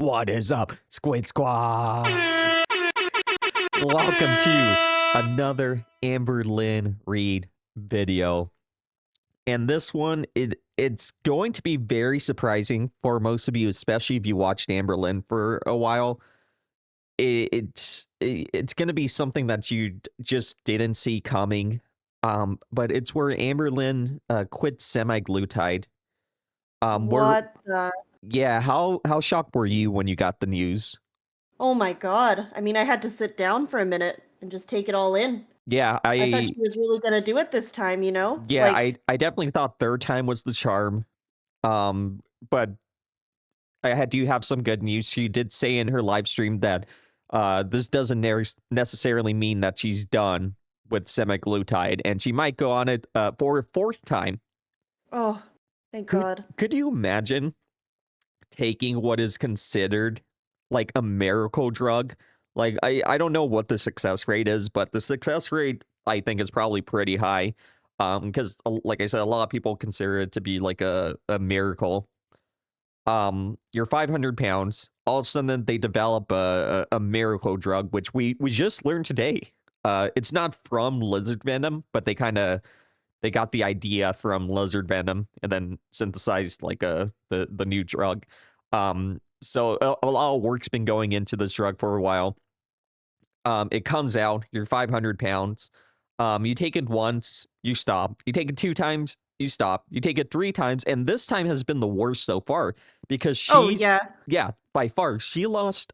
What is up, Squid Squad? Welcome to another AMBERLYNN REID video. And this one, it's going to be very surprising for most of you, especially if you watched AMBERLYNN for a while. It's going to be something that you just didn't see coming. But it's where AMBERLYNN quit semaglutide. What the? Yeah, how shocked were you when you got the news? Oh my god. I mean, I had to sit down for a minute and just take it all in. Yeah, I thought she was really gonna do it this time, you know? yeah, I definitely thought third time was the charm. But I do have some good news. She did say in her live stream that this doesn't necessarily mean that she's done with semaglutide, and she might go on it for a fourth time. Oh, thank Could God. could you imagine taking what is considered like a miracle drug? Like I don't know what the success rate is, but the success rate I think is probably pretty high. Because like I said, a lot of people consider it to be like a miracle. You're 500 pounds. All of a sudden they develop a miracle drug, which we just learned today. It's not from lizard venom, but they got the idea from lizard venom and then synthesized like the new drug. So a lot of work's been going into this drug for a while. It comes out, you're 500 pounds. You take it once, you stop. You take it 2 times, you stop. You take it 3 times, and this time has been the worst so far because Oh yeah. yeah, by far, she lost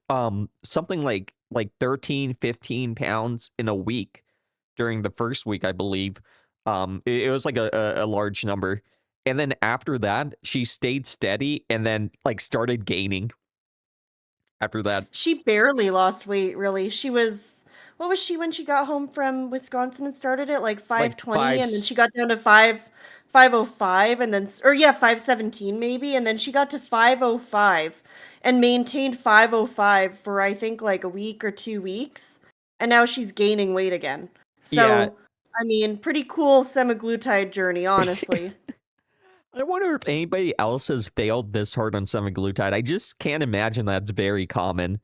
something like 13, 15 pounds in a week during the first week, I believe. It was like a large number. And then after that, she stayed steady and then like started gaining after that. She barely lost weight, really. What was she when she got home from Wisconsin and started it? Like Like 520, and then she got down to 505, and then, or yeah, 517 maybe, and then she got to 505 and maintained 505 for I think like a week or 2 weeks, and now she's gaining weight again. Yeah. So, I mean, pretty cool semaglutide journey, honestly. I wonder if anybody else has failed this hard on semaglutide. I just can't imagine that's very common.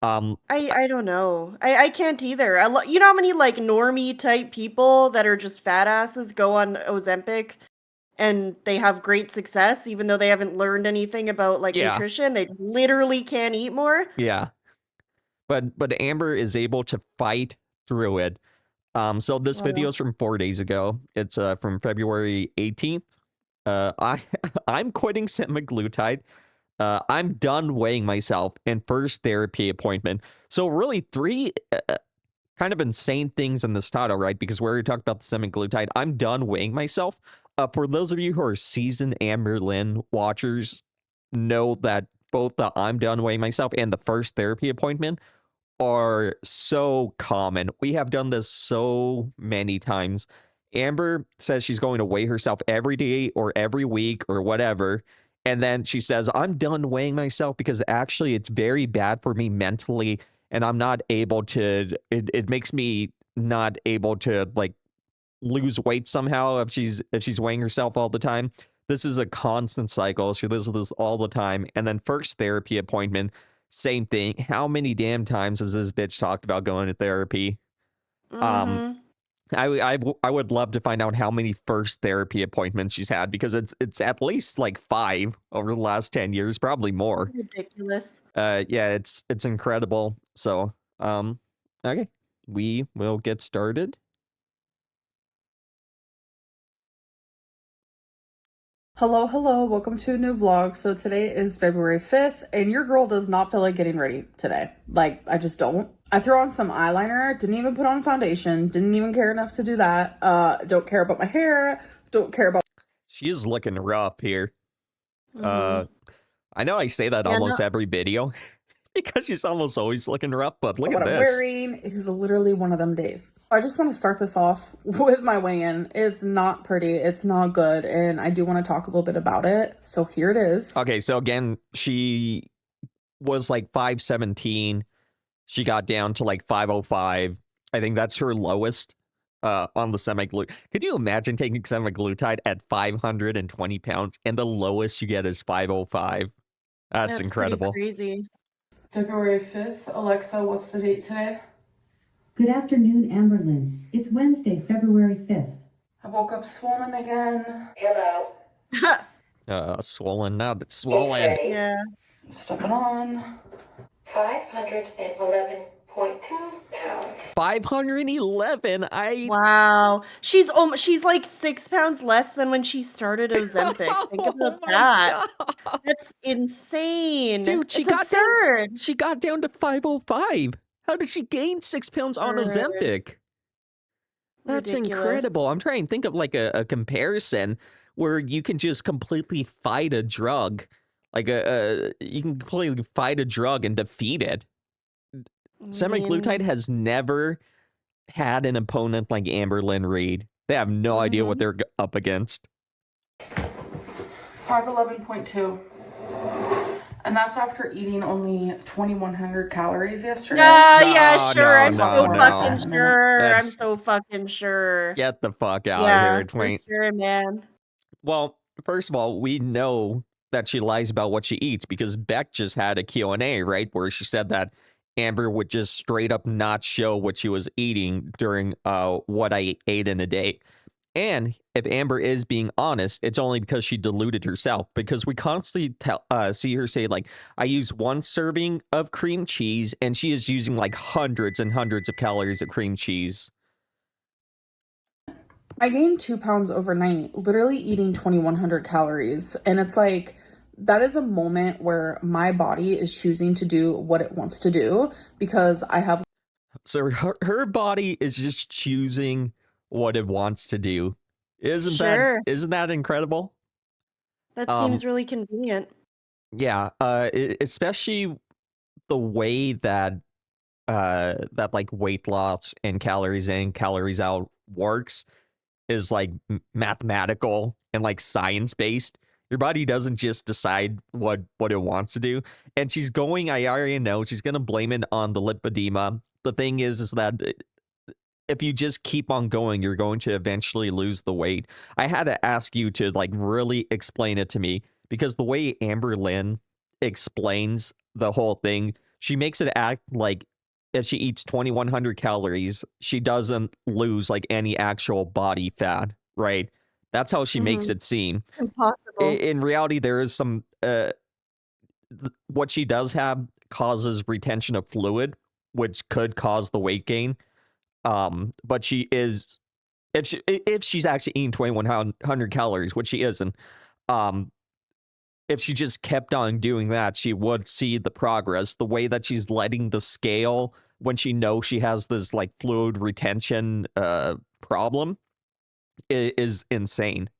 I don't know. I can't either. You know how many like normie type people that are just fat asses go on Ozempic and they have great success even though they haven't learned anything about like Yeah. nutrition. They just literally can't eat more. Yeah. But Amber is able to fight through it. So this video Well, is from 4 days ago. It's from February 18th. I I'm quitting semaglutide. I'm done weighing myself and first therapy appointment. So really 3 kind of insane things in this title, right? Because we already talked about the semaglutide. I'm done weighing myself. For those of you who are seasoned AMBERLYNN watchers, know that both the I'm done weighing myself and the first therapy appointment are so common. We have done this so many times. Amber says she's going to weigh herself every day or every week or whatever. And then she says, I'm done weighing myself because actually it's very bad for me mentally. And I'm not able to, it makes me not able to like lose weight somehow if she's weighing herself all the time. This is a constant cycle. She does this all the time. And then first therapy appointment, same thing. How many damn times has this bitch talked about going to therapy? Um, mm-hmm. I would love to find out how many first therapy appointments she's had because it's at least like 5 over the last 10 years, probably more. Ridiculous. Yeah, it's incredible. So, okay, we will get started. Hello, welcome to a new vlog. So today is February 5th, and your girl does not feel like getting ready today. Like, I just don't. I threw on some eyeliner, didn't even put on foundation, didn't even care enough to do that. Don't care about my hair, don't care about... She is looking rough here. Mm-hmm. I know I say that Yeah, almost every video because she's almost always looking rough, but look at what I'm this. wearing. It is literally one of them days. I just want to start this off with my weigh-in. It's not pretty, it's not good, and I do want to talk a little bit about it. So here it is. Okay, so again, she was like 517. She got down to like 505. I think that's her lowest on the semaglutide. Could you imagine taking semaglutide at 520 pounds and the lowest you get is 505? That's incredible. Pretty crazy. February 5th. Alexa, what's the date today? Good afternoon, AMBERLYNN. It's Wednesday, February 5th. I woke up swollen again. Hello. Swollen. Now that's swollen. Okay. Yeah. Stepping on. 511.2 pounds. 511. Wow. She's like 6 pounds less than when she started Ozempic. Think about my that. God. That's insane. Dude, she it's got absurd. She got down to 505. How did she gain 6 pounds on Absurd. Ozempic? That's Ridiculous. incredible. I'm trying to think of like a comparison where you can just completely fight a drug. Like you can completely fight a drug and defeat it. Semaglutide has never had an opponent like AMBERLYNN REID. They have no idea what they're up against. 511.2. And that's after eating only 2,100 calories yesterday. Yeah, No, sure. I'm no, so no. fucking sure. I'm That's- so fucking sure. Get the fuck out Yeah, of here, for Twain. sure, man. Well, first of all, we know that she lies about what she eats because Beck just had a Q&A, right? Where she said that Amber would just straight up not show what she was eating during what I ate in a day. And if Amber is being honest, it's only because she diluted herself, because we constantly see her say, like, I use 1 serving of cream cheese, and she is using like hundreds and hundreds of calories of cream cheese. I gained 2 pounds overnight, literally eating 2,100 calories. And it's like, that is a moment where my body is choosing to do what it wants to do because I have. So her body is just choosing what it wants to do. Isn't that incredible? That seems really convenient. Yeah, especially the way that that like weight loss and calories in, calories out works is like mathematical and like science based. Your body doesn't just decide what it wants to do. And she's going, I already know, she's going to blame it on the lipedema. The thing is that if you just keep on going, you're going to eventually lose the weight. I had to ask you to like really explain it to me, because the way AMBERLYNN explains the whole thing, she makes it act like if she eats 2,100 calories, she doesn't lose like any actual body fat, right? That's how she makes it seem. Impossible. In reality, there is some, what she does have causes retention of fluid, which could cause the weight gain. But she is, if she's actually eating 2,100 calories, which she isn't, if she just kept on doing that, she would see the progress. The way that she's letting the scale when she knows she has this like fluid retention problem is insane.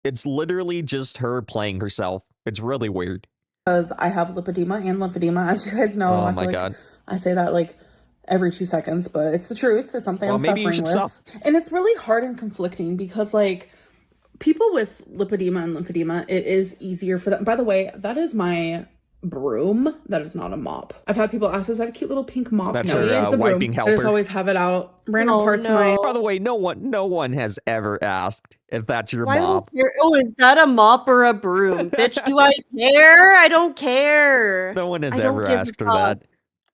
It's literally just her playing herself. It's really weird. Because I have lipedema and lymphedema, as you guys know. Oh I my feel like God. I say that like every 2 seconds, but it's the truth. It's something I'm maybe you suffering should with. stop. And it's really hard and conflicting because like people with lipedema and lymphedema, it is easier for them. By the way, that is my broom. That is not a mop. I've had people ask, is that a cute little pink mop? That's No, her it's a broom. wiping I helper. just always have it out. Random Oh, parts of no. my... By the way, no one has ever asked if that's your Why mop. would there- Oh, is that a mop or a broom? Bitch, do I care? I don't care. No one has I don't ever give a asked her fuck.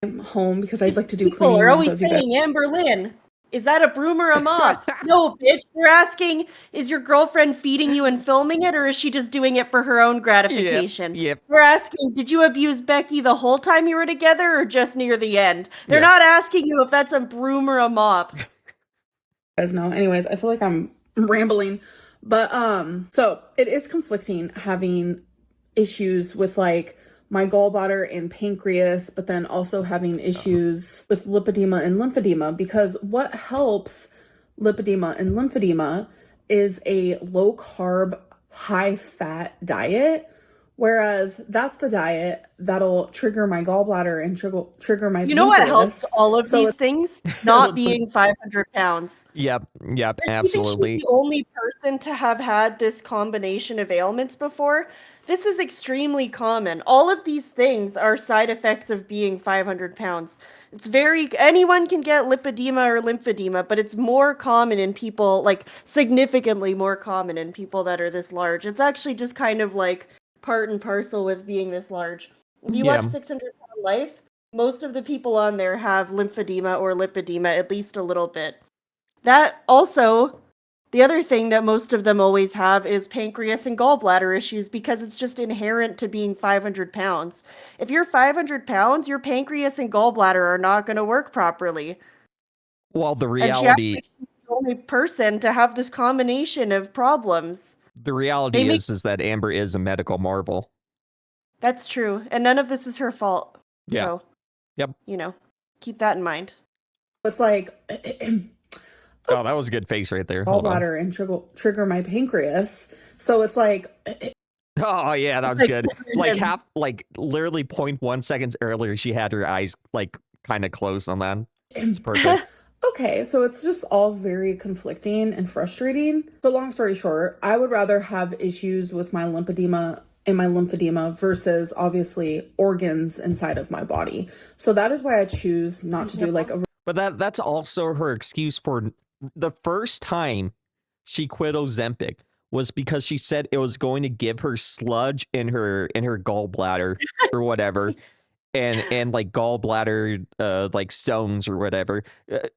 that. home because I like to do People cleaning are runs, always as you guys saying, AMBERLYNN, is that a broom or a mop? No, bitch. They're asking, is your girlfriend feeding you and filming it, or is she just doing it for her own gratification? Yep. They're asking, did you abuse Becky the whole time you were together, or just near the end? They're Yeah. not asking you if that's a broom or a mop. know. Anyways, I feel like I'm rambling. But so it is conflicting having issues with like my gallbladder and pancreas, but then also having issues with lipedema and lymphedema, because what helps lipedema and lymphedema is a low carb, high fat diet. Whereas that's the diet that'll trigger my gallbladder and trigger my You know what pancreas. helps all of So these it's- things? Not being 500 pounds. Yep, I think absolutely. she's the only person to have had this combination of ailments before. This is extremely common. All of these things are side effects of being 500 pounds. Anyone can get lipedema or lymphedema, but it's more common in people, like significantly more common in people that are this large. It's actually just kind of like part and parcel with being this large. If you watch 600 Pound Life, most of the people on there have lymphedema or lipedema, at least a little bit. That also, the other thing that most of them always have is pancreas and gallbladder issues because it's just inherent to being 500 pounds. If you're 500 pounds, your pancreas and gallbladder are not going to work properly. Well, the And she reality actually is the only person to have this combination of problems. They make- is that Amber is a medical marvel. That's true. And none of this is her fault. Yeah. So, Yep. Keep that in mind. It's like Oh, that was a good face right there. Hold on. gallbladder and trigger my pancreas. So it's like Oh yeah, that was Like, good. and- Literally 0.1 seconds earlier, she had her eyes like kind of closed on that. It's perfect. okay, so it's just all very conflicting and frustrating. So long story short, I would rather have issues with my lymphedema versus obviously organs inside of my body. So that is why I choose not to do like a But that's also her excuse for the first time she quit Ozempic was because she said it was going to give her sludge in her gallbladder or whatever. And like gallbladder like stones or whatever.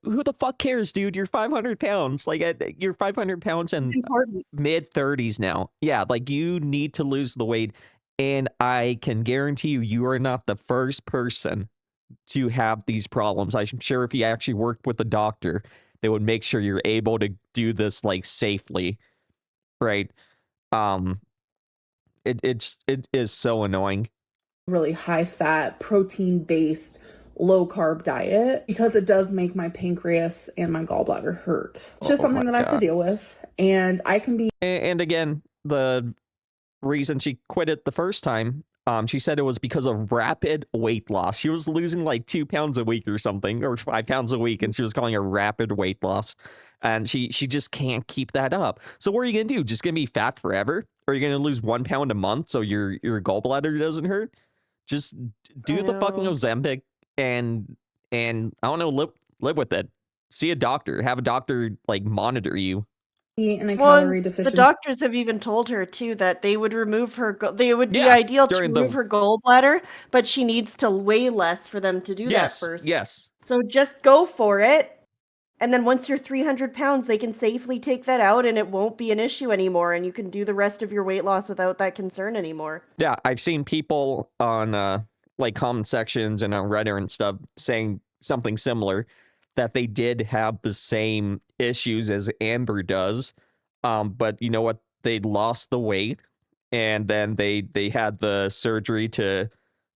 Who the fuck cares, dude? You're 500 pounds. Like you're 500 pounds and important. mid 30s now. Yeah, like you need to lose the weight. And I can guarantee you are not the first person to have these problems. I'm sure if you actually worked with a doctor, they would make sure you're able to do this like safely, right? It is so annoying. really high fat, protein based, low carb diet because it does make my pancreas and my gallbladder hurt. It's just something that I have to deal with. And I can be. And again, the reason she quit it the first time, she said it was because of rapid weight loss. She was losing like 2 pounds a week or something, or 5 pounds a week, and she was calling it rapid weight loss. And she just can't keep that up. So what are you gonna do? Just gonna be fat forever? Or are you gonna lose 1 pound a month so your gallbladder doesn't hurt? Just do the fucking Ozempic and I don't know, live with it. See a doctor. Have a doctor like monitor you. In a calorie deficiency. The doctors have even told her too that they would remove her. They would be Yeah, ideal to during remove her gallbladder, but she needs to weigh less for them to do that first. Yes. So just go for it, and then once you're 300 pounds, they can safely take that out, and it won't be an issue anymore, and you can do the rest of your weight loss without that concern anymore. Yeah, I've seen people on like comment sections and on Reddit and stuff saying something similar, that they did have the same issues as Amber does, but you know what? They lost the weight, and then they had the surgery to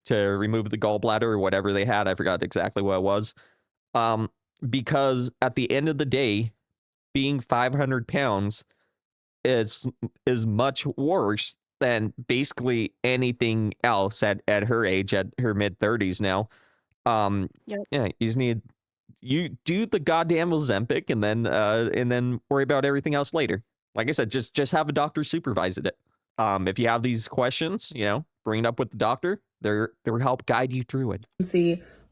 remove the gallbladder or whatever they had. I forgot exactly what it was. Because at the end of the day, being 500 pounds is much worse than basically anything else at her age, at her mid 30s now. Yep. Yeah, you just need, you do the goddamn Ozempic and then worry about everything else later. Like I said, just have a doctor supervise it. If you have these questions, bring it up with the doctor. They'll help guide you through it.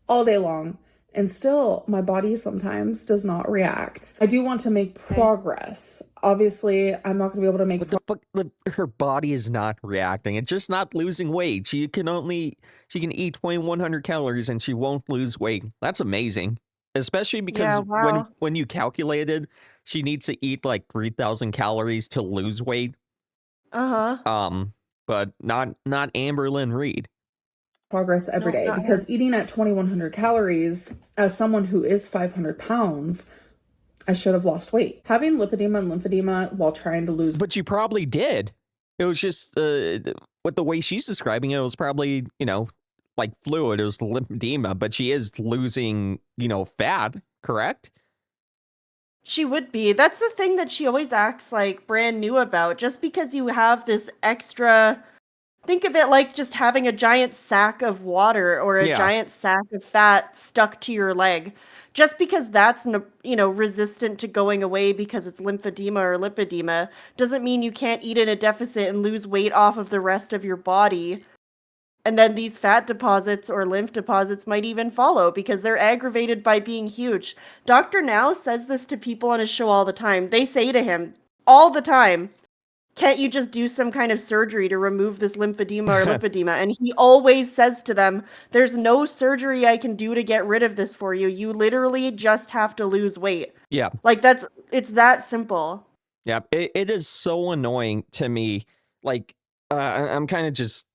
All day long. And still, my body sometimes does not react. I do want to make progress. Obviously, I'm not going to be able to make... Her body is not reacting. It's just not losing weight. She can eat 2,100 calories and she won't lose weight. That's amazing. Especially because when you calculated, she needs to eat like 3,000 calories to lose weight. But not AMBERLYNN Reid. Progress every day because eating at 2,100 calories as someone who is 500 pounds, I should have lost weight. Having lipedema and lymphedema while trying to lose. But you probably did. It was just with the way she's describing it, it was probably, like fluid. It was lymphedema, but she is losing, fat, correct? She would be. That's the thing that she always acts like brand new about. Just because you have this extra... Think of it like just having a giant sack of water or a giant sack of fat stuck to your leg. Just because that's, resistant to going away because it's lymphedema or lipedema doesn't mean you can't eat in a deficit and lose weight off of the rest of your body. And then these fat deposits or lymph deposits might even follow because they're aggravated by being huge. Dr. Now says this to people on his show all the time. They say to him all the time, can't you just do some kind of surgery to remove this lymphedema or lipedema? And he always says to them, there's no surgery I can do to get rid of this for you. You literally just have to lose weight. Yeah. Like, it's that simple. Yeah. It is so annoying to me. Like, I'm kind of just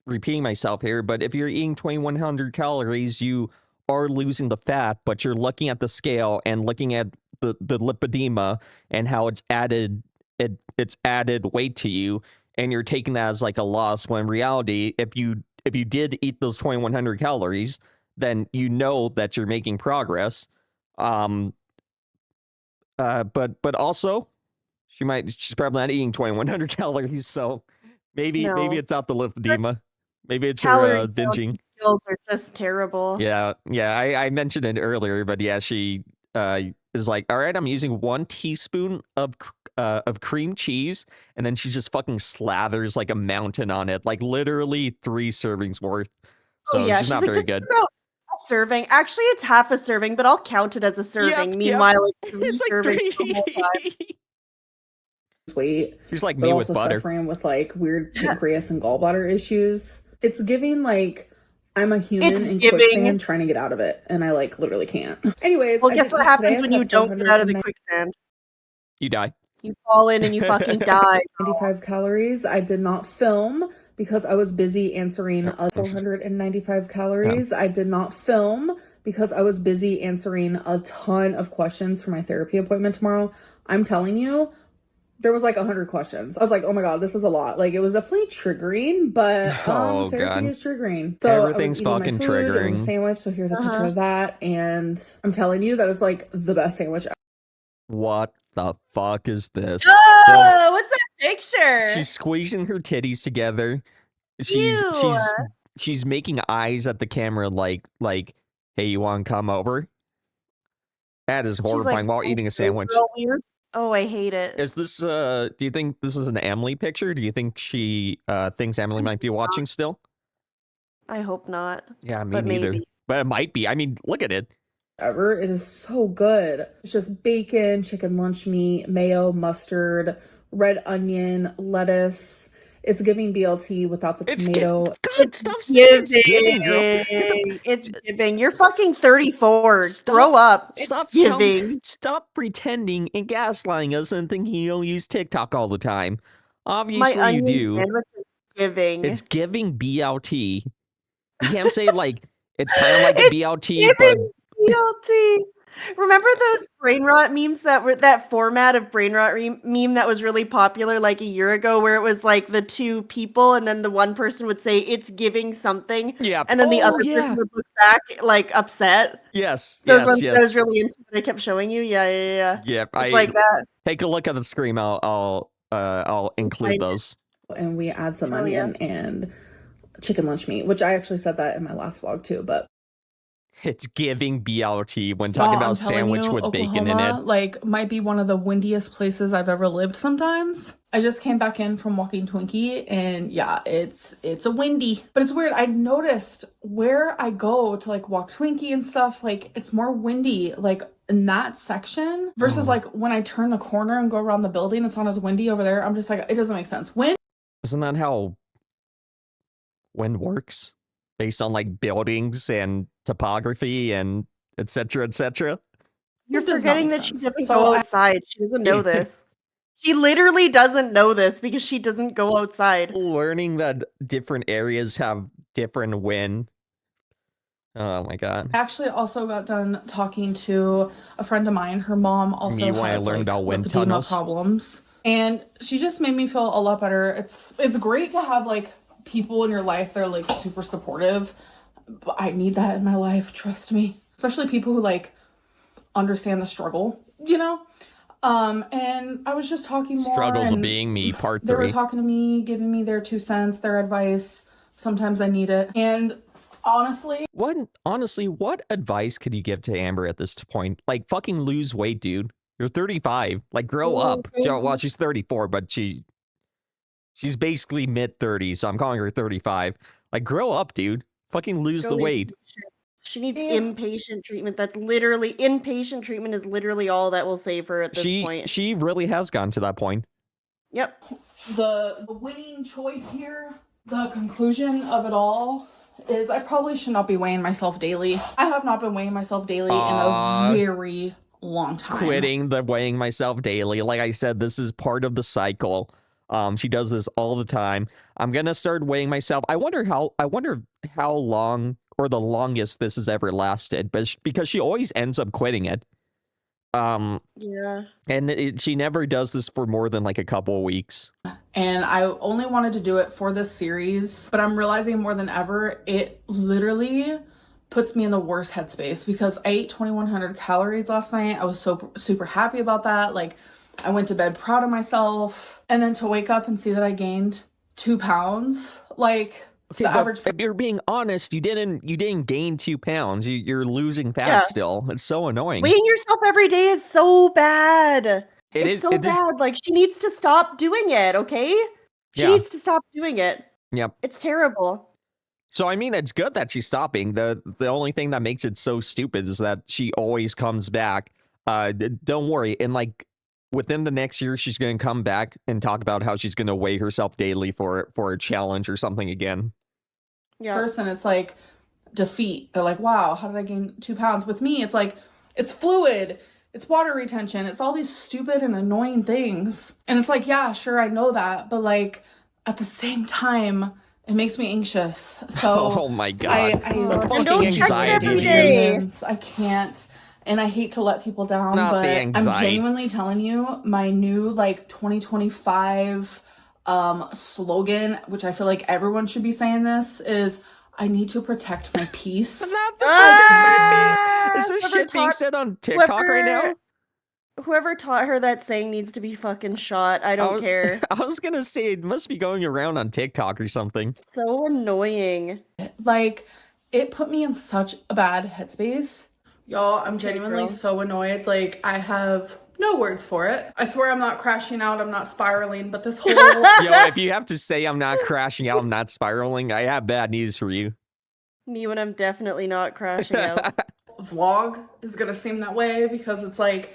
repeating myself here, but if you're eating 2,100 calories, you are losing the fat, but you're looking at the scale and looking at the lipedema and how it's added weight to you, and you're taking that as like a loss, when in reality, if you did eat those 2,100 calories, then you know that you're making progress. But also she's probably not eating 2,100 calories, so maybe No. it's not the lipedema. Maybe it's Calorie her binging. skills are just terrible. Yeah, I mentioned it earlier, but yeah, she is like, all right, I'm using 1 teaspoon of cream cheese, and then she just fucking slathers like a mountain on it, like literally 3 servings worth. So yeah, she's not like, very "This good. is about a serving. Actually, it's half a serving, but I'll count it as a serving." Yep. Meanwhile, it's 3 It's like servings the whole time. 3. Weight, She's like but me with also butter. suffering with like weird pancreas and gallbladder issues. It's giving like I'm a human It's in giving- quicksand trying to get out of it, and I like literally can't. Anyways, Well, I guess did what eat happens today. when I you had don't get out of the 495 quicksand? You die. You fall in and you fucking die. calories. I did not film because I was busy answering 495 calories. I did not film because I was busy answering a ton of questions for my therapy appointment tomorrow. I'm telling you, there was like 100 questions. I was like, oh my God, this is a lot. Like, it was definitely triggering, but Oh, therapy God. is triggering. So Everything's I was eating fucking my food. It was triggering. a sandwich. So here's a picture of that. And I'm telling you, that is like the best sandwich ever. What the fuck is this? Oh, what's that picture? She's squeezing her titties together. Ew. She's making eyes at the camera like, hey, you want to come over? That is She's like, horrifying while eating a sandwich. real weird. Oh, I hate it. Is this do you think this is an Emily picture? Do you think she thinks Emily might be watching still? I hope not. Yeah, me But neither. maybe. But it might be. I mean, look at it. Ever. It is so good. It's just bacon, chicken lunch meat, mayo, mustard, red onion, lettuce. It's giving BLT without the tomato. God, stop saying it's giving, girl. It's giving. You're fucking 34. Stop- Grow up. Stop It's giving. Stop pretending and gaslighting us and thinking you don't use TikTok all the time. My Obviously you onion do. sandwich is giving. It's giving BLT. You can't say like it's kind of like a It's BLT, but giving BLT. Remember those brain rot memes that were that format of brain rot meme that was really popular like a year ago, where it was like the 2 people and then the one person would say it's giving something, yeah. and then the other yeah. person would look back like upset. Yes. Those yes. ones yes. I was really into that I kept showing you. Yeah. Yeah. It's like that. Take a look at the screen. I'll include Find it. those. And we add some Hell yeah. onion and chicken lunch meat, which I actually said that in my last vlog too, but It's giving BLT when talking about I'm a telling sandwich you, with bacon in Oklahoma, it. like, might be one of the windiest places I've ever lived sometimes. I just came back in from walking Twinkie, and yeah, it's a windy. But it's weird. I noticed where I go to like walk Twinkie and stuff, like it's more windy, like in that section versus like when I turn the corner and go around the building, it's not as windy over there. I'm just like, it doesn't make sense. Wind. Isn't that how wind works? Based on like buildings and topography and etc. etc. You're It does not forgetting make that she sense. doesn't So go I- outside. She doesn't know this. She literally doesn't know this because she doesn't go outside. Learning that different areas have different wind. Oh my god. I actually also got done talking to a friend of mine. Her mom also You wanna has learn like about wind lipedema tunnels? problems, and she just made me feel a lot better. It's great to have like people in your life that are like super supportive, but I need that in my life. Trust me, especially people who like understand the struggle, you know. And I was just talking more. Struggles of and being me, part They were 3. talking to me, giving me their 2 cents, their advice. Sometimes I need it, and honestly, What advice could you give to Amber at this point? Like, fucking lose weight, dude. You're 35. Like, grow up. Well, she's 34, but she's basically mid-30s, so I'm calling her 35. Like, grow up, dude. Fucking lose the weight. She needs Yeah. inpatient treatment. That's literally inpatient treatment is literally all that will save her at this point. She really has gotten to that point. Yep. The winning choice here, the conclusion of it all, is I probably should not be weighing myself daily. I have not been weighing myself daily in a very long time. Quitting the weighing myself daily. Like I said, this is part of the cycle. She does this all the time. I'm gonna start weighing myself. I wonder how long or the longest this has ever lasted, but because she always ends up quitting it. Yeah. And she never does this for more than like a couple of weeks. And I only wanted to do it for this series, but I'm realizing more than ever, it literally puts me in the worst headspace because I ate 2,100 calories last night. I was so super happy about that. Like, I went to bed proud of myself. And then to wake up and see that I gained 2 pounds, like, okay, the average. If you're being honest, you didn't gain 2 pounds. You're losing fat still. It's so annoying. Weighing yourself every day is so bad. It's so bad. Like, she needs to stop doing it, okay? She needs to stop doing it. Yep. It's terrible. So, I mean, it's good that she's stopping. The only thing that makes it so stupid is that she always comes back. Don't worry. And, like, within the next year, she's going to come back and talk about how she's going to weigh herself daily for a challenge or something again. Yeah. Person, it's like defeat. They're like, wow, how did I gain 2 pounds? With me, it's like, it's fluid. It's water retention. It's all these stupid and annoying things. And it's like, yeah, sure, I know that. But, like, at the same time, it makes me anxious. So oh my god, I fucking don't check anxiety, every dude. day. I can't. And I hate to let people down, Not but the I'm anxiety. genuinely telling you, my new, like, 2025 slogan, which I feel like everyone should be saying this, is I need to protect my peace. Not the protect my peace. Is this shit being said on TikTok right now? Whoever taught her that saying needs to be fucking shot. I don't care. I was gonna say it must be going around on TikTok or something. So annoying. Like, it put me in such a bad headspace. Y'all, I'm genuinely girl. so annoyed. Like, I have no words for it. I swear I'm not crashing out, I'm not spiraling, but this whole Yo, if you have to say I'm not crashing out, I'm not spiraling, I have bad news for you. Me when I'm definitely not crashing out. vlog is gonna seem that way because it's like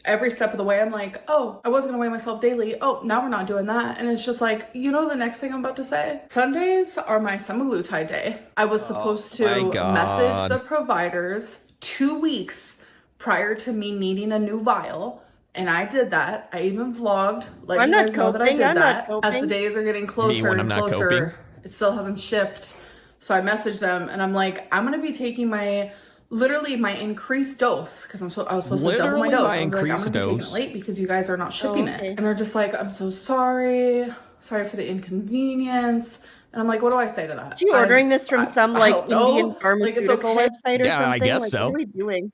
every step of the way I'm like, oh, I was gonna weigh myself daily. Oh, now we're not doing that. And it's just like, you know, the next thing I'm about to say? Sundays are my semaglutide day. I was supposed to message the providers 2 weeks prior to me needing a new vial. And I did that. I even vlogged, letting you guys know that I did that. As the days are getting closer and closer, it still hasn't shipped. So I messaged them and I'm like, I'm gonna be taking my literally my increased dose because I was supposed to double my dose. I'm gonna be taking it late because you guys are not shipping it. And they're just like, I'm so sorry for the inconvenience. And I'm like, what do I say to that? Are you ordering this from some like Indian pharmaceutical website or something? Yeah, I guess like, so. What are we doing?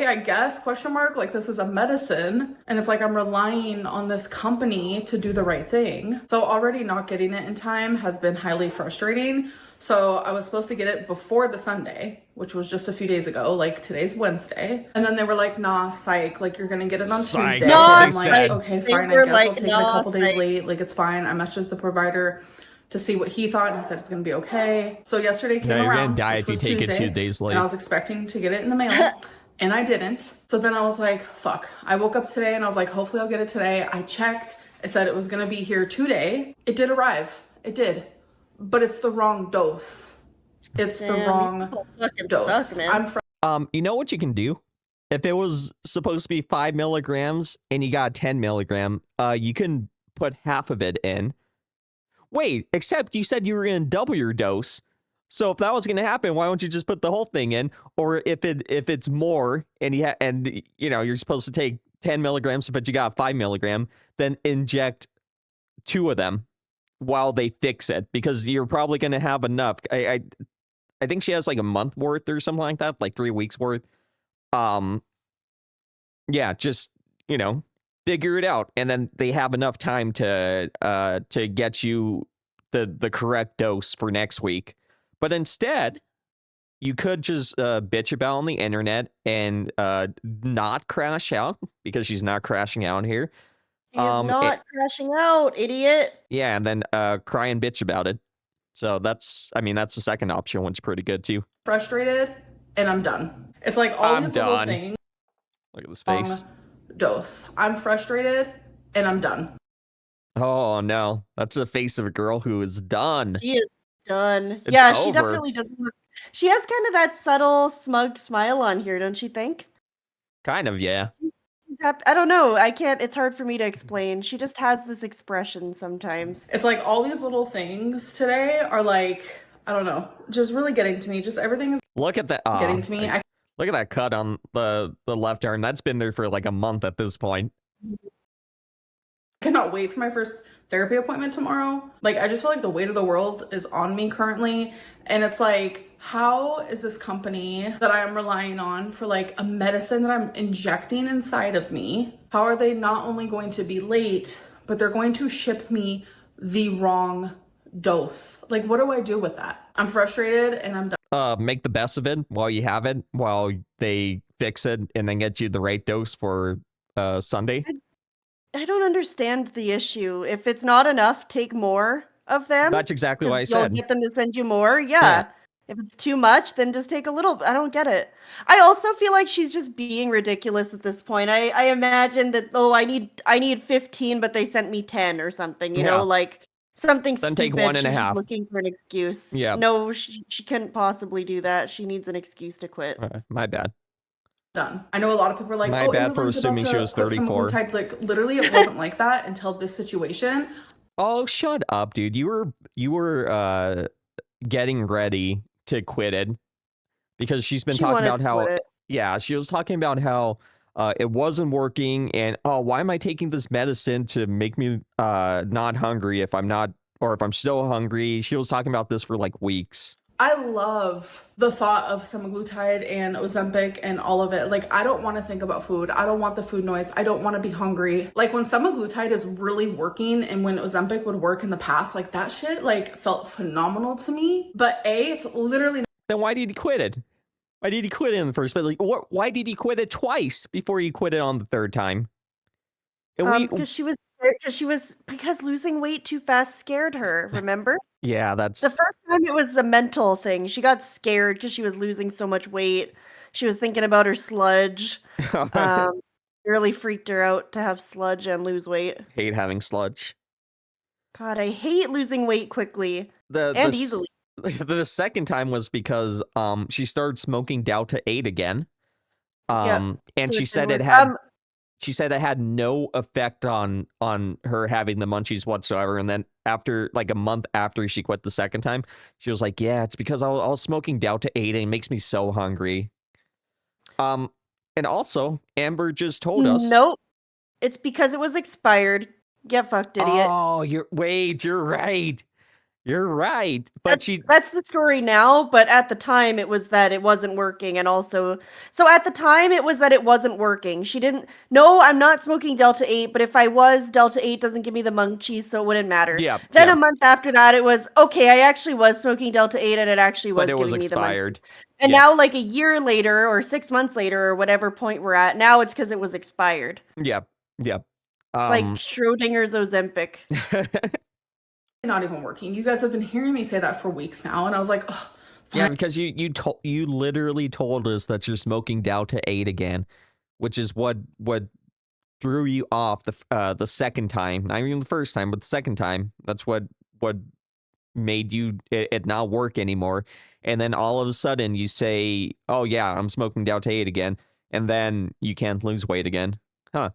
I guess, question mark, like this is a medicine and it's like I'm relying on this company to do the right thing. So already not getting it in time has been highly frustrating. So I was supposed to get it before the Sunday, which was just a few days ago, like today's Wednesday. And then they were like, nah, psych, like you're gonna get it on Tuesday. That's what I'm they like, said. okay, fine, I guess I'll take it a couple days late, like it's fine. I messaged the provider to see what he thought and he said it's gonna be okay. So yesterday came around, you're gonna die if you take Tuesday, it 2 days late. and I was expecting to get it in the mail. And I didn't. So then I was like, fuck. I woke up today and I was like, hopefully I'll get it today. I checked. It said it was going to be here today. It did arrive. It did. But it's the wrong dose. It's the wrong dose. Suck, man. You know what you can do? If it was supposed to be 5 milligrams and you got 10 milligram, you can put half of it in. Wait, except you said you were going to double your dose. So if that was going to happen, why don't you just put the whole thing in? Or if it's more and you know you're supposed to take 10 milligrams, but you got 5 milligram, then inject 2 of them while they fix it because you're probably going to have enough. I think she has like a month worth or something like that, like 3 weeks worth. Yeah, just you know figure it out, and then they have enough time to get you the correct dose for next week. But instead, you could just bitch about on the internet and not crash out because she's not crashing out here. She's not crashing out, idiot. Yeah, and then cry and bitch about it. So that's the second option, which is pretty good too. Frustrated and I'm done. It's like all these little things. Look at this face. Dose. I'm frustrated and I'm done. Oh no, that's the face of a girl who is done. She is done. It's Yeah, she over. definitely doesn't look. She has kind of that subtle, smug smile on here, don't you think? Kind of, yeah. I don't know. I can't. It's hard for me to explain. She just has this expression sometimes. It's like all these little things today are like, I don't know, just really getting to me. Just everything is Look at that. getting to me. I Look at that cut on the left arm. That's been there for like a month at this point. cannot wait for my first therapy appointment tomorrow. Like, I just feel like the weight of the world is on me currently. And it's like, how is this company that I am relying on for like a medicine that I'm injecting inside of me? How are they not only going to be late, but they're going to ship me the wrong dose? Like, what do I do with that? I'm frustrated and I'm done. Make the best of it while you have it, while they fix it and then get you the right dose for Sunday. I don't understand the issue. If it's not enough, take more of them. That's exactly what I 'cause you'll said. get them to send you more. Yeah. Yeah. If it's too much, then just take a little. I don't get it. I also feel like she's just being ridiculous at this point. I imagine that, oh, I need 15, but they sent me 10 or something, you Yeah. know, like something Then stupid. take 1.5. She's just looking for an excuse. Yeah. No, she couldn't possibly do that. She needs an excuse to quit. My bad. Done. I know a lot of people are like, My oh, bad for Amberlynn's assuming about she to was quit 34. semaglutide. Like, literally, it wasn't like that until this situation. Oh, shut up, dude. You were getting ready to quit it because she's been She talking wanted about to how quit. yeah, she was talking about how it wasn't working and oh, why am I taking this medicine to make me not hungry if I'm not, or if I'm still hungry? She was talking about this for like weeks. I love the thought of semaglutide and Ozempic and all of it. Like, I don't want to think about food. I don't want the food noise. I don't want to be hungry. Like, when semaglutide is really working and when Ozempic would work in the past, like that shit like felt phenomenal to me. But it's literally. Then why did he quit it? Why did he quit it in the first place? Like, why did he quit it twice before he quit it on the third time? And Because losing weight too fast scared her, remember? yeah, that's The first time it was a mental thing. She got scared because she was losing so much weight. She was thinking about her sludge. It really freaked her out to have sludge and lose weight. hate having sludge. God, I hate losing weight quickly The and easily. The second time was because she started smoking Delta 8 again. Yeah, And so she it said didn't it work. had she said it had no effect on her having the munchies whatsoever. And then after like a month after she quit the second time, she was like, yeah, it's because I was smoking Delta 8 and it makes me so hungry. And also Amber just told us. Nope. It's because it was expired. Get fucked, idiot. Oh, you're right. You're right. But That's the story now, but at the time it was that it wasn't working, and also so at the time it was that it wasn't working. She didn't. No, I'm not smoking Delta 8, but if I was, Delta 8 doesn't give me the munchies, so it wouldn't matter. Yeah. Then yeah. a month after that it was okay, I actually was smoking Delta 8 and it actually was But it was giving me the munchies. expired. And Yeah. now like a year later or 6 months later or whatever point we're at, now it's because it was expired. Yep. Yep. It's like Schrodinger's Ozempic. Not even working. You guys have been hearing me say that for weeks now, and I was like, oh, yeah, because you literally told us that you're smoking Delta 8 again, which is what threw you off the second time, not even the first time, but the second time. That's what made you it not work anymore. And then all of a sudden you say, "Oh yeah, I'm smoking Delta 8 again," and then you can't lose weight again. Huh?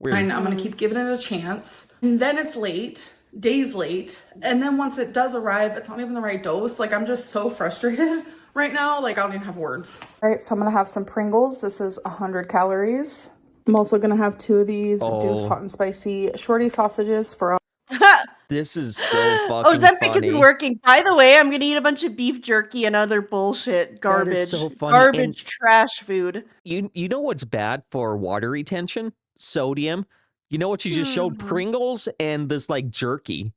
Weird. fine, I'm gonna keep giving it a chance. And then it's late, days late, and then once it does arrive, it's not even the right dose. Like, I'm just so frustrated right now. Like, I don't even have words. All right, so I'm gonna have some Pringles. This is 100 calories. I'm also gonna have 2 of these Duke's hot and spicy shorty sausages for. This is so fucking Ozempic funny. isn't working. By the way, I'm gonna eat a bunch of beef jerky and other bullshit garbage. That is so funny. Garbage And trash food. you know what's bad for water retention? Sodium. You know what? She just showed Pringles and this like jerky.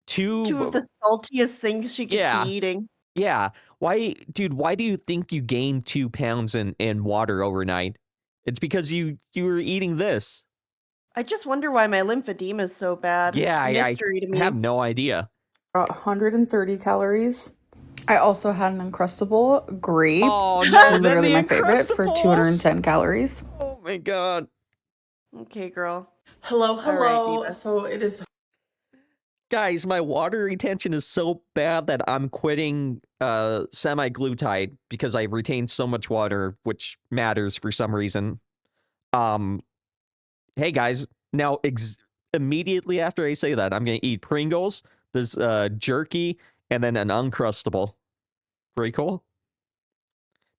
Two of the saltiest things she could Yeah. be eating. Yeah. Why do you think you gained 2 pounds in water overnight? It's because you were eating this. I just wonder why my lymphedema is so bad. Yeah, It's a I mystery to me. have no idea. About 130 calories. I also had an Uncrustable grape. Oh, no, Literally then my the favorite for Uncrustables. 210 calories. Oh my god. Okay, girl. Hello, All right, hello. Diva. So it is Guys, my water retention is so bad that I'm quitting semaglutide because I retain so much water, which matters for some reason. Hey guys, now immediately after I say that, I'm gonna eat Pringles, this jerky, and then an Uncrustable. Pretty cool.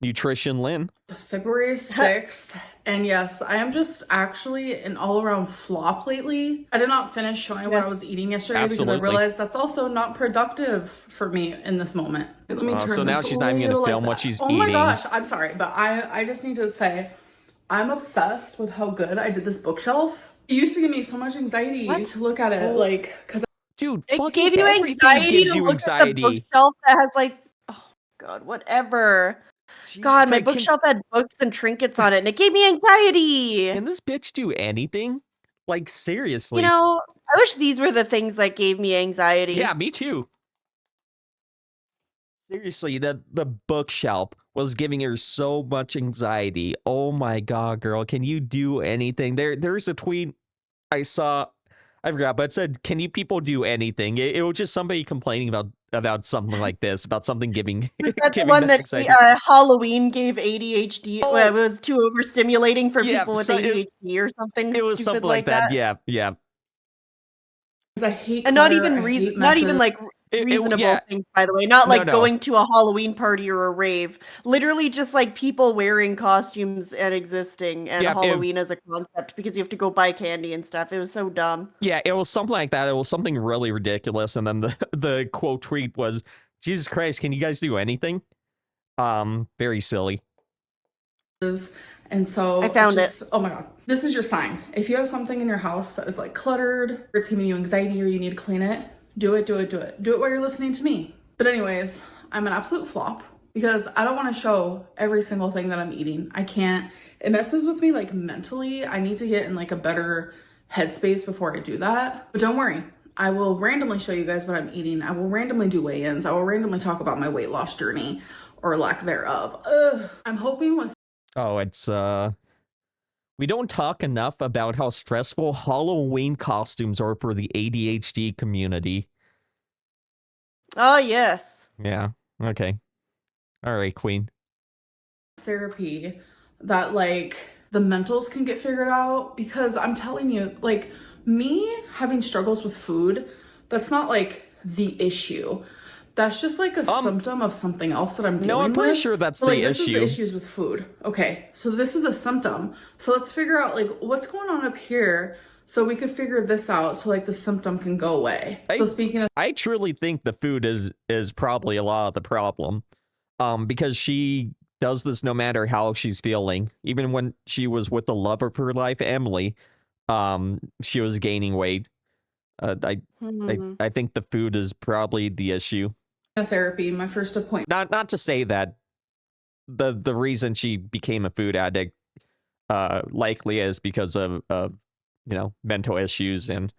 Nutrition Lynn. February 6th. And yes, I am just actually an all around flop lately. I did not finish showing what I Yes. was eating yesterday Absolutely. because I realized that's also not productive for me in this moment. Let me turn So now this she's a not even gonna little film like what that. she's Oh my eating. gosh, I'm sorry, but I just need to say I'm obsessed with how good I did this bookshelf. It used to give me so much anxiety What? to look at it, Oh. like, because Dude, It fucking gave you everything anxiety gives to you look at the anxiety. bookshelf that has like, oh god, whatever. Jesus God, my Christ, bookshelf had books and trinkets on it, and it gave me anxiety. Can this bitch do anything? Like, seriously. You know, I wish these were the things that gave me anxiety. Yeah, me too. Seriously, the bookshelf was giving her so much anxiety. Oh my god, girl, can you do anything? There's a tweet I saw, I forgot, but it said, "Can you people do anything?" It was just somebody complaining about something like this, about something giving Was that the giving one them that anxiety. Halloween gave ADHD? Oh. Well, it was too overstimulating for Yeah, people with so ADHD or something It was stupid something like like that. Yeah, yeah. I hate And clutter, I hate not even messes. like reasonable yeah. things, by the way. Not No, like no. going to a Halloween party or a rave. Literally just like people wearing costumes and existing and Yeah, Halloween as a concept because you have to go buy candy and stuff. It was so dumb. Yeah, it was something like that. It was something really ridiculous. And then the quote tweet was, "Jesus Christ, can you guys do anything?" Very silly. And so I found it. Oh my god. This is your sign. If you have something in your house that is like cluttered, or it's giving you anxiety or you need to clean it, do it, do it, do it. Do it while you're listening to me. But anyways, I'm an absolute flop because I don't want to show every single thing that I'm eating. I can't. It messes with me like mentally. I need to get in like a better headspace before I do that. But don't worry. I will randomly show you guys what I'm eating. I will randomly do weigh-ins. I will randomly talk about my weight loss journey or lack thereof. I'm hoping with Oh, it's we don't talk enough about how stressful Halloween costumes are for the ADHD community. Oh, yes. Yeah. Okay. All right, Queen. therapy that like the mentals can get figured out, because I'm telling you, like, me having struggles with food, that's not like the issue. That's just like a symptom of something else that I'm dealing with. No, I'm pretty sure that's But, like, the this is issue. the issues with food. Okay, so this is a symptom. So let's figure out like what's going on up here so we could figure this out so like the symptom can go away. So speaking of I truly think the food is probably a lot of the problem. Because she does this no matter how she's feeling. Even when she was with the love of her life, Emily, she was gaining weight. I think the food is probably the issue. therapy, my first appointment. Not to say that the reason she became a food addict likely is because of mental issues and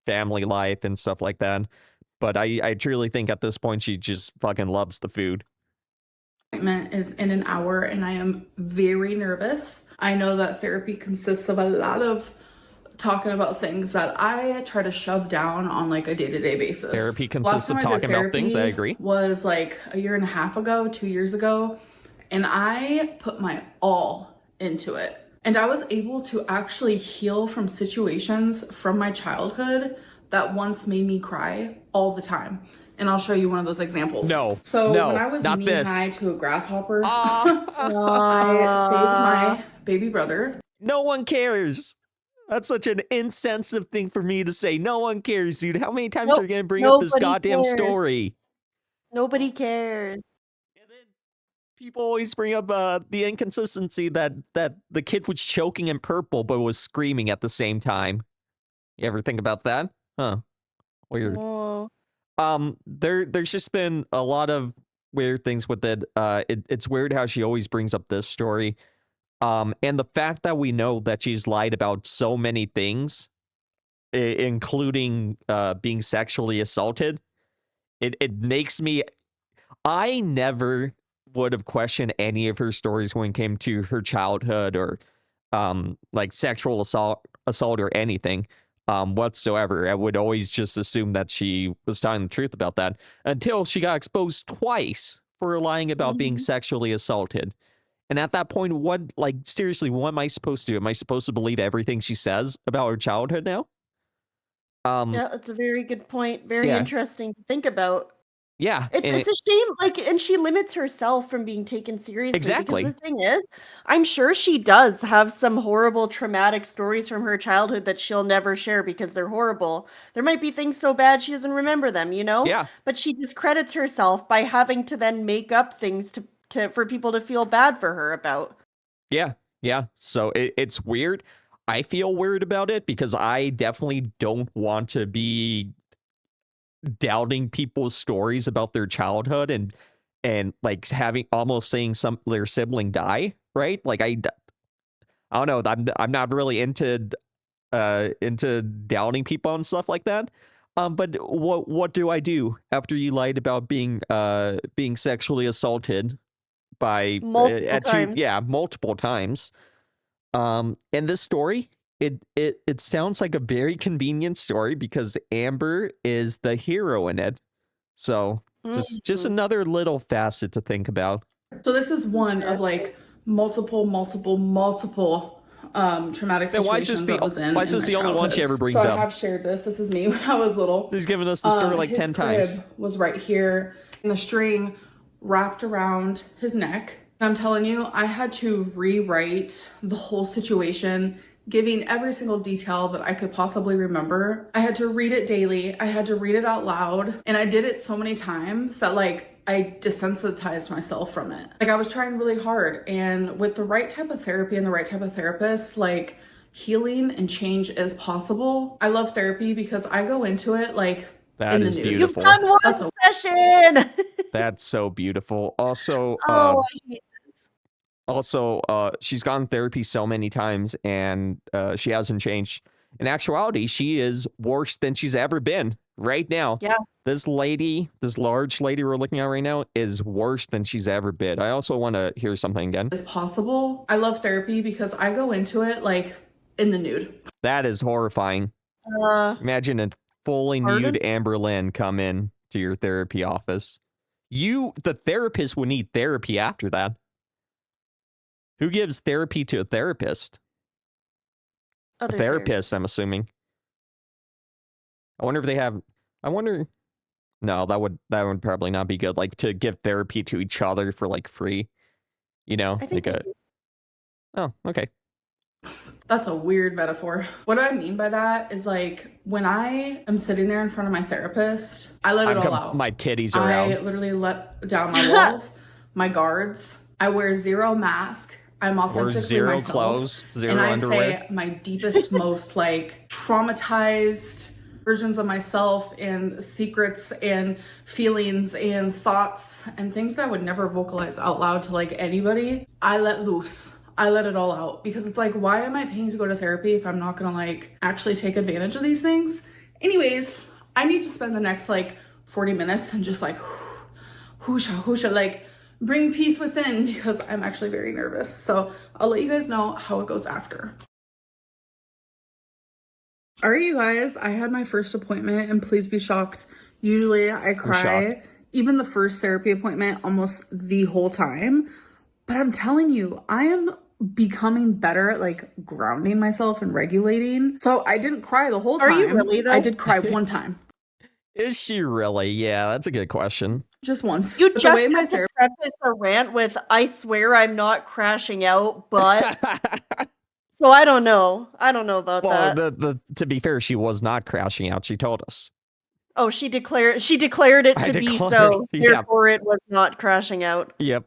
family life and stuff like that. But I truly think at this point she just fucking loves the food. Appointment is in an hour and I am very nervous. I know that therapy consists of a lot of talking about things that I try to shove down on like a day-to-day basis. Therapy consists of talking about things, I agree. Was like a year and a half ago, 2 years ago, and I put my all into it. And I was able to actually heal from situations from my childhood that once made me cry all the time. And I'll show you one of those examples. So when I was knee-high to a grasshopper, I saved my baby brother. No one cares. That's such an insensitive thing for me to say. No one cares, dude. How many times are you going to bring up this goddamn story? Nobody cares. And then people always bring up the inconsistency that the kid was choking in purple but was screaming at the same time. You ever think about that? Huh. Weird. Oh. There's just been a lot of weird things with it. It's weird how she always brings up this story. And the fact that we know that she's lied about so many things, including being sexually assaulted, it makes me... I never would have questioned any of her stories when it came to her childhood or like sexual assault or anything whatsoever. I would always just assume that she was telling the truth about that until she got exposed twice for lying about being sexually assaulted. And at that point, what, like, seriously, what am I supposed to do? Am I supposed to believe everything she says about her childhood now? Yeah, that's a very good point. Very Yeah. interesting to think about. Yeah. It's and it's a shame, like, and she limits herself from being taken seriously. Exactly. Because the thing is, I'm sure she does have some horrible, traumatic stories from her childhood that she'll never share because they're horrible. There might be things so bad she doesn't remember them, you know? Yeah. But she discredits herself by having to then make up things for people to feel bad for her about. Yeah. Yeah. So it's weird. I feel weird about it because I definitely don't want to be doubting people's stories about their childhood and like having almost seeing their sibling die, right? Like I don't know. I'm not really into doubting people and stuff like that. But what do I do after you lied about being sexually assaulted by Multiple times. multiple times? In this story, it sounds like a very convenient story because Amber is the hero in it. So just another little facet to think about. So this is one of like multiple traumatic Then why is situations this that was in why is this my the only one she childhood. ever brings So up? I have shared this. This is me when I was little. He's given us the story like His 10 times. crib was right here, and the string wrapped around his neck. And I'm telling you, I had to rewrite the whole situation, giving every single detail that I could possibly remember. I had to read it daily. I had to read it out loud. And I did it so many times that like I desensitized myself from it. Like I was trying really hard. And with the right type of therapy and the right type of therapist, like healing and change is possible. I love therapy because I go into it like That in the is nude. beautiful. You've done one That's a- session. That's so beautiful. Also, Oh, I hate this. Also, she's gone therapy so many times and she hasn't changed. In actuality, she is worse than she's ever been right now. Yeah. This large lady we're looking at right now is worse than she's ever been. I also want to hear something again. Is possible. I love therapy because I go into it like in the nude. That is horrifying. Imagine a fully Pardon? nude AMBERLYNN come in to your therapy office. The therapist would need therapy after that. Who gives therapy to a therapist? Other A therapist, I'm assuming. I wonder if they have. I wonder. No, that would probably not be good. Like to give therapy to each other for like free. You know, I think like they a. do. Oh, okay. That's a weird metaphor. What I mean by that is like when I am sitting there in front of my therapist, I let it all out. My titties are I out. literally let down my walls, my guards. I wear zero mask. I'm authentically Wear zero myself. clothes, zero and I underwear. say my deepest, most like traumatized versions of myself and secrets and feelings and thoughts and things that I would never vocalize out loud to like anybody. I let loose. I let it all out because it's like, why am I paying to go to therapy if I'm not gonna like actually take advantage of these things? Anyways, I need to spend the next like 40 minutes and just like whoosha, like bring peace within because I'm actually very nervous. So I'll let you guys know how it goes after. All right, you guys, I had my first appointment and please be shocked. Usually I cry, even the first therapy appointment, almost the whole time. But I'm telling you, I am becoming better at like grounding myself and regulating. So I didn't cry the whole time. Are you really though? I did cry one time. Is she really? Yeah, that's a good question. Just once. You But just the way my had to preface a rant with, I swear I'm not crashing out, but... So I don't know. I don't know about Well, that. to be fair, she was not crashing out. She told us. Oh, she declared it to be so. Yeah. Therefore, it was not crashing out. Yep.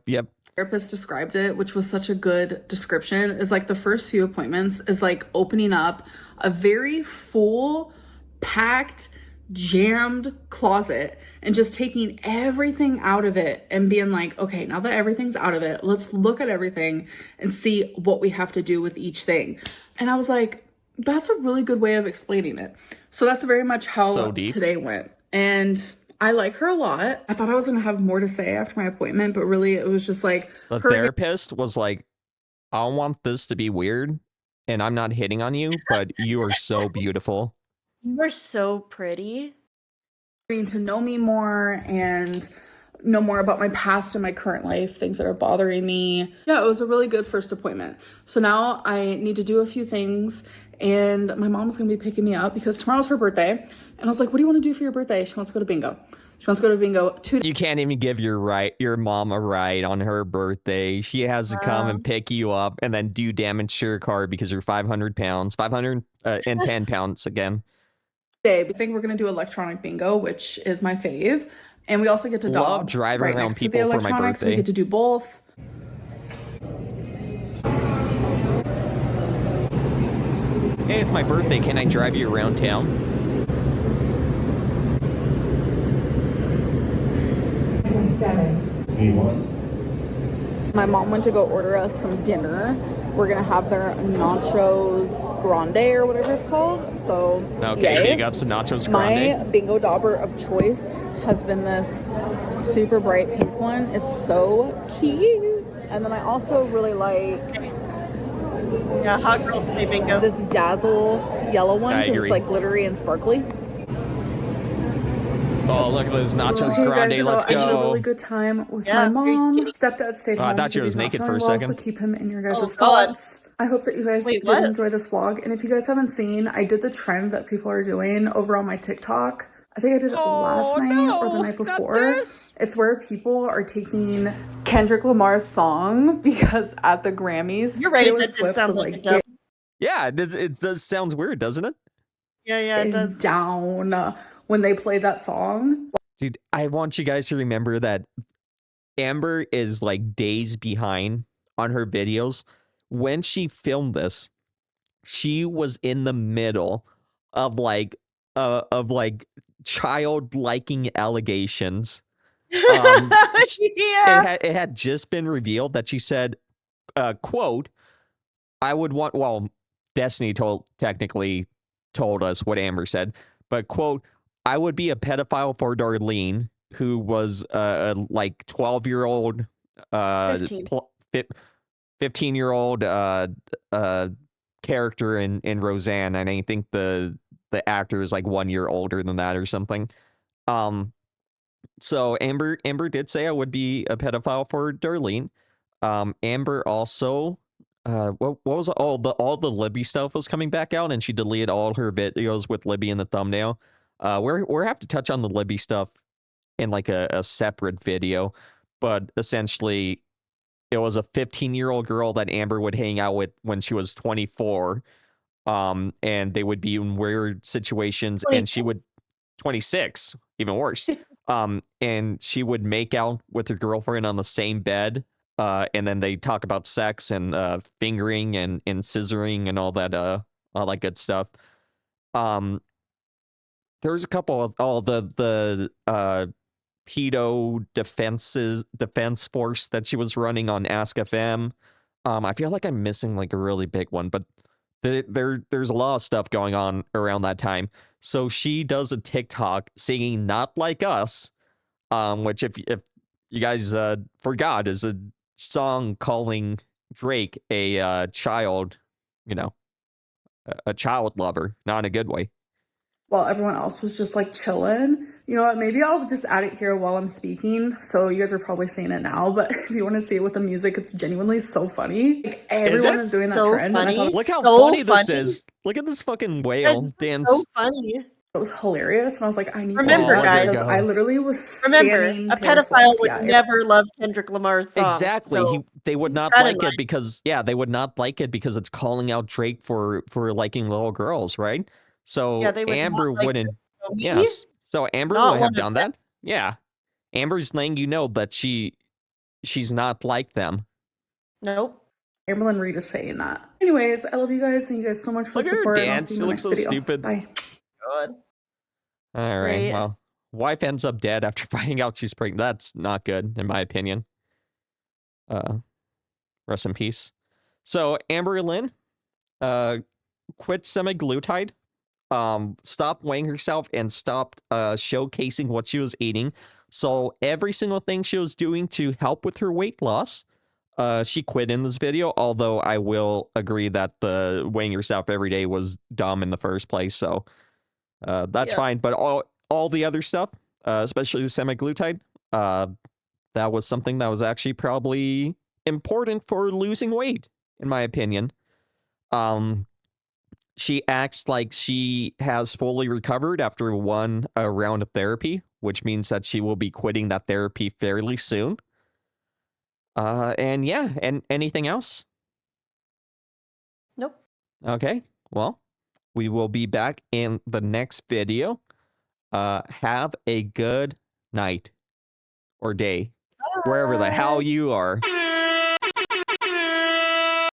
therapist described it, which was such a good description, is like the first few appointments is like opening up a very full, packed, jammed closet and just taking everything out of it and being like, okay, now that everything's out of it, let's look at everything and see what we have to do with each thing. And I was like, that's a really good way of explaining it. So that's very much how today went. And I like her a lot. I thought I was going to have more to say after my appointment, but really it was just like... The therapist was like, I don't want this to be weird. and I'm not hitting on you, but you are so beautiful. You are so pretty. Getting to know me more and know more about my past and my current life, things that are bothering me. Yeah, it was a really good first appointment. So now I need to do a few things, and my mom's gonna be picking me up because tomorrow's her birthday. And I was like, what do you want to do for your birthday? She wants to go to bingo. She wants to go to bingo 2 You can't even give your mom a ride on her birthday. She has to come and pick you up and then do damage to your car because you're 500 pounds, 510 pounds again. day. I think we're gonna do electronic bingo, which is my fave. And we also get to Love dog driving right around next to the people for my electronics. We birthday. get to do both. Hey, it's my birthday. Can I drive you around town? My mom went to go order us some dinner. We're gonna have their nachos grande or whatever it's called. So Okay, yay. big ups to Nachos Grande. My bingo dauber of choice has been this super bright pink one. It's so cute. And then I also really like Yeah, hot girls play bingo. this dazzle yellow one I because agree. it's like glittery and sparkly. Oh, look at those Nachos Hey Grande. guys, Let's so I had a go. really good time with Yeah, my very mom. skinny. Stepdad stayed Oh, I home thought she because was he's not naked for feeling a well, second. so keep him in your guys' Oh, God. thoughts. I hope that you guys Wait, did what? enjoy this vlog. And if you guys haven't seen, I did the trend that people are doing over on my TikTok. I think I did it last night or the night before. this. It's where people are taking Kendrick Lamar's song because at the Grammys, You're right, Taylor that did Swift sound was like a like dub. Yeah, it does sounds weird, doesn't it? Yeah, it getting does. down when they played that song. Dude, I want you guys to remember that Amber is like days behind on her videos. When she filmed this, she was in the middle of like child liking allegations. Yeah. It had just been revealed that she said, quote, I would want, well, Destiny technically told us what Amber said, but quote, I would be a pedophile for Darlene, who was like 12-year-old 15. 15-year-old character in Roseanne, and I think the actor is like 1 year older than that or something. So Amber did say I would be a pedophile for Darlene. Amber also what was all the Libby stuff was coming back out, and she deleted all her videos with Libby in the thumbnail. We're have to touch on the Libby stuff in like a separate video, but essentially it was a 15-year-old girl that Amber would hang out with when she was 24. And they would be in weird situations, and she would 26, even worse. And she would make out with her girlfriend on the same bed. And then they talk about sex and fingering and scissoring and all that good stuff. There's a couple of all the pedo defense force that she was running on Ask FM. I feel like I'm missing like a really big one, but there's a lot of stuff going on around that time. So she does a TikTok singing "Not Like Us," which if you guys forgot, is a song calling Drake a child, a child lover, not in a good way. While everyone else was just like chilling. You know what? Maybe I'll just add it here while I'm speaking. So you guys are probably seeing it now, but if you want to see it with the music, it's genuinely so funny. Like, everyone is doing that so trend. And I funny? thought Look how So funny this funny. is. Look at this fucking Guys, whale this is dance. so funny. it was hilarious. And I was like, I need Remember, to guys. because I literally was Remember, standing a Taylor pedophile Swift. would Yeah, never love Kendrick Lamar's song. Exactly. So They would not that in like it mind. because they would not like it because it's calling out Drake for liking little girls, right? So Yeah, they would not Amber like wouldn't. this. So me, Yes. So Amber not would one have of done that. Yeah. Amber's letting you know that she's not like them. Nope. AMBERLYNN REID is saying that. Anyways, I love you guys. Thank you guys so much for Look the at her support. And I'll dance. see you She in the looks next so video. stupid. Bye. God. All right. Right. Well, wife ends up dead after finding out she's pregnant. That's not good, in my opinion. Rest in peace. So AMBERLYNN quit semaglutide. Stopped weighing herself and stopped showcasing what she was eating. So every single thing she was doing to help with her weight loss She quit in this video, although I will agree that the weighing yourself every day was dumb in the first place, so that's Yeah. fine. But all the other stuff, especially the semaglutide, that was something that was actually probably important for losing weight, in my opinion. She acts like she has fully recovered after one round of therapy, which means that she will be quitting that therapy fairly soon. And yeah, and anything else? Nope. Okay, well, we will be back in the next video. Have a good night or day, wherever the hell Bye. you are.